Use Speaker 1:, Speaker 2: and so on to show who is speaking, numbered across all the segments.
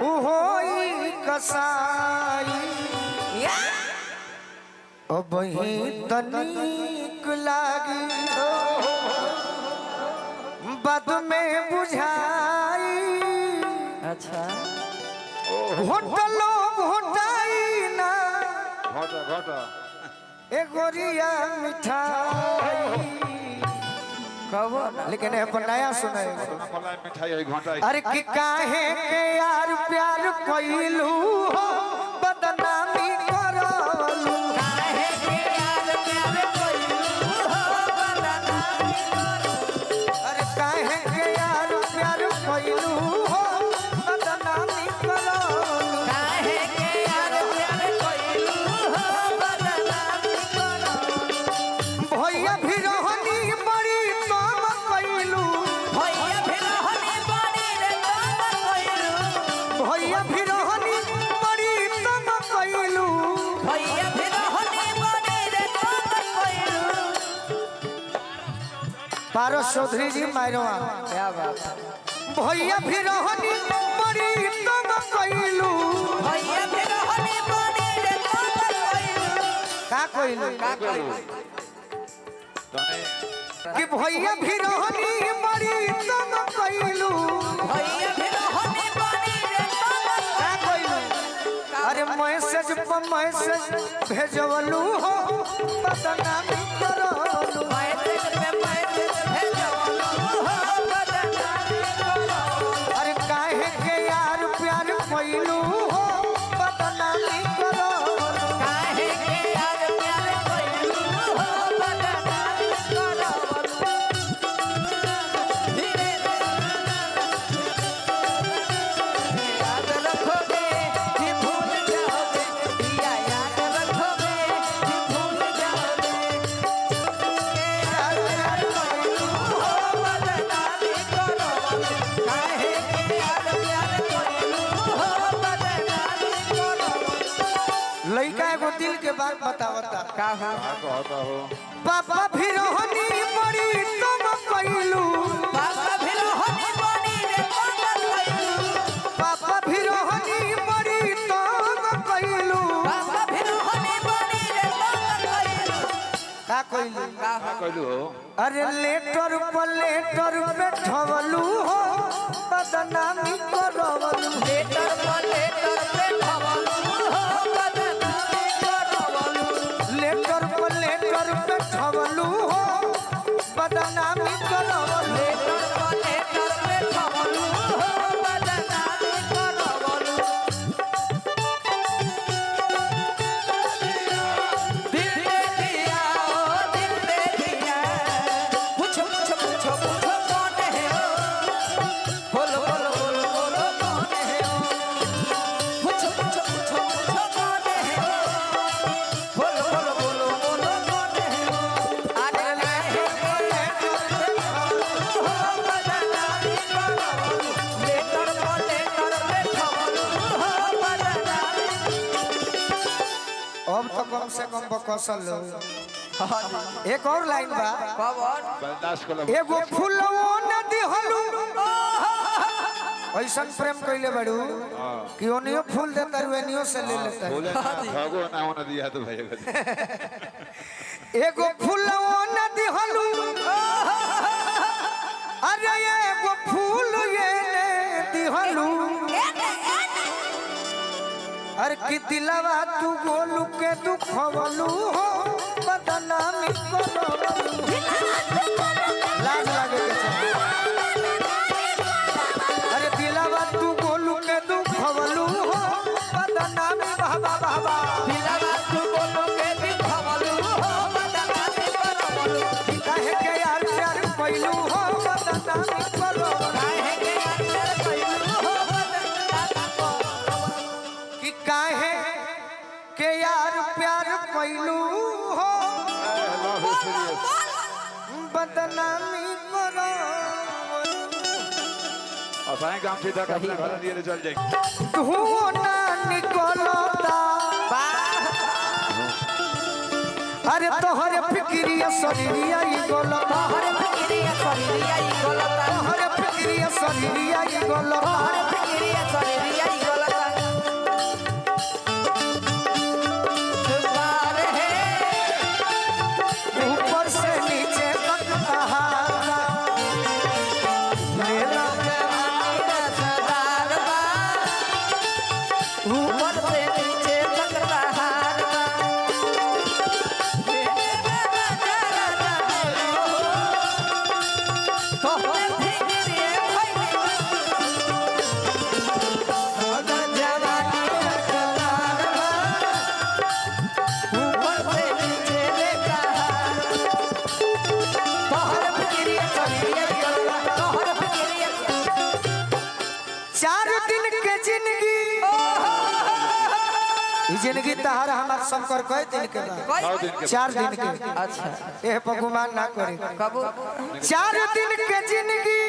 Speaker 1: होई कसाई अब ही तनिक लागी बाद में बुझाई।
Speaker 2: अच्छा
Speaker 1: घोटलो घोटाई ना
Speaker 3: घोटा घोटा
Speaker 1: ए गोरिया मिठाई
Speaker 2: कहो
Speaker 1: लेकिन है पर नया सुनाई
Speaker 3: मिठाई है घोटा।
Speaker 1: अरे कि काहे के यार प्यार कइलू हो बदनामी करवलू
Speaker 2: काहे के यार प्यार कइलू हो बदनामी करवलू।
Speaker 1: अरे काहे के यार प्यार कइलू हो बदनामी करवलू
Speaker 2: काहे के यार प्यार कइलू हो बदनामी करवलू।
Speaker 1: भैया भी रहनी बड़ी काम कइलू
Speaker 2: भैया फिर हनी बड़ी रे काम कइलू।
Speaker 1: भैया भी रहनी बड़ी काम कइलू
Speaker 2: भैया फिर हनी बड़ी रे काम कइलू।
Speaker 1: पारस चौधरी जी मायरवा
Speaker 2: क्या बात है।
Speaker 1: भैया भी रहनी बड़ी काम कइलू
Speaker 2: भैया फिर हनी बड़ी रे काम कइलू।
Speaker 1: का कइलू
Speaker 2: का कइलू।
Speaker 1: कि भैया भी रहनी बड़ी काम कइलू
Speaker 2: भैया फिर हनी बड़ी रे काम
Speaker 1: का कइलू अरे मैसेज पर मैसेज भेजवलू हो बदनामी करवलू
Speaker 2: मैसेज पे मैसेज भेजवलू हो बदनामी करवलू।
Speaker 1: अरे काहे के यार प्यार कइलू हो बदनामी करवलू
Speaker 2: काहे के यार प्यार कइलू हो बदनामी करवलू। धीरे याद रखोगे कि भूल जाओगे। दिया याद रखोगे कि भूल जाओगे। के यार प्यार कइलू हो बदनामी करवलू। काहे के यार प्यार कइलू हो बदनामी करवलू।
Speaker 1: लइका एगो दिल के बात बतावता
Speaker 2: का हो
Speaker 3: कहता हो
Speaker 1: पापा भी रहनी बड़ी काम कइलू
Speaker 2: बाबा फिर हनी बड़ी रे काम कइलू।
Speaker 1: पापा भी रहनी बड़ी काम कइलू
Speaker 2: बाबा फिर हनी बड़ी रे काम कइलू।
Speaker 1: का कइलू
Speaker 2: का हो
Speaker 3: कहलू हो
Speaker 1: अरे लेटर पर लेटर बैठवलू हो बदनामी करवलू
Speaker 2: लेटर पे खवलू हो बदनामी करवलू।
Speaker 1: लेटर पर लेटर बैठवलू हो बदनामी करवलू
Speaker 2: लेटर पे खवलू हो बदनामी करवलू। दिल दे दिया ओ दिल दे दिया। पूछो पूछो पूछो पूछो कौन है ओ। बोलो बोलो बोलो बोलो कौन है ओ। पूछो पूछो पूछो पूछो कौन है ओ। बोलो बोलो बोलो बोलो कौन है ओ। अरे काहे के हो बदनामी करवलू। लेटर पे खवलू हो बदनामी।
Speaker 1: अब तो कम से कम बकसल लो
Speaker 2: हाँ जी।
Speaker 1: एक और लाइन बा
Speaker 2: कौन
Speaker 3: बर्दाश्त कर
Speaker 1: एगो फूलवो न दिहलू ऐसा प्रेम कइले बड़ू कि ओनियो फूल देता रुएनियो से ले लेता
Speaker 3: बोले ना भागो ना होना दिया तो भाई
Speaker 1: एगो फूलवो न दिहलू अरे एगो फूल ये ने दिहलू अरे कि दिलवा तू गोलू के दुखवलू हो बदनामी करवलू लाज लागे के चाही। अरे दिलवा तू गोलू के दुखवलू हो बदनामी बाबा बाबा
Speaker 2: दिलवा तू बोलो के दिखवलू हो बदनामी करवलू।
Speaker 1: काहे के यार प्यार कइलू हो बदनामी करवलू
Speaker 2: काहे के यार कइलू हो बदनामी करवलू।
Speaker 1: कि काहे के यार प्यार कइलू हो बदनामी करवलू
Speaker 3: असाए काम से तक अपना घर लिए चल जाएंगे
Speaker 1: धुओं ना निकलता अरे तोहरे फिक्रिया शरीरिया ई गलता
Speaker 2: तोहरे फिक्रिया शरीरिया ई गलता।
Speaker 1: तोहरे फिक्रिया शरीरिया ई गलता
Speaker 2: तोहरे फिक्रिया शरीरिया ई गलता।
Speaker 1: ले लो
Speaker 2: जवानी रसदार बा ऊपर से नीचे तक बहार बा तोहरे फिक्रिए भइली जवानी रसदार बा ऊपर से नीचे ले कहार तोहरे फिक्रिए चलिए गला तोहरे फिक्रिए
Speaker 1: 4 दिन के जिंदगी ई जिंदगी तहार हमार शंकर कई दिन के बा 4 दिन के
Speaker 2: अच्छा
Speaker 1: एह पर गुमान ना करे
Speaker 2: कबो
Speaker 1: 4 दिन के जिंदगी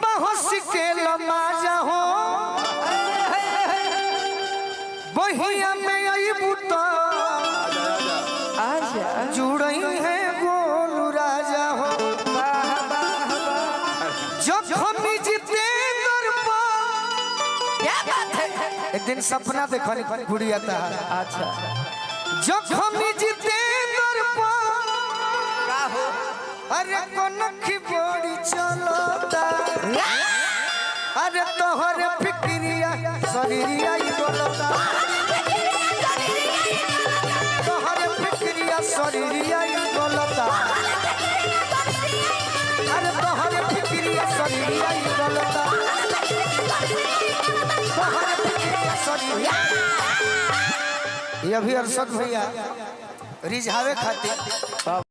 Speaker 1: बहुत के लमाजा हो बहिया में आई बूता
Speaker 2: आजा
Speaker 1: जुड़ई है गोलू राजा हो
Speaker 2: वाह वाह
Speaker 1: जब हम जितेंद्र पा
Speaker 2: क्या बात है
Speaker 1: एक दिन सपना देखनी गुड़िया था
Speaker 2: अच्छा
Speaker 1: जब हम जितेंद्र पा
Speaker 2: का हो
Speaker 1: अरे कनखी बड़ी चलता अरे तोहरे फिक्रिया शरीरिया ही बोलता तोहरे फिक्रिया शरीरिया ही बोलता अरे तोहरे फिक्रिया शरीरिया ही बोलता तोहरे फिक्रिया शरीरिया ये अभी अरशद भैया रिझावे खातिर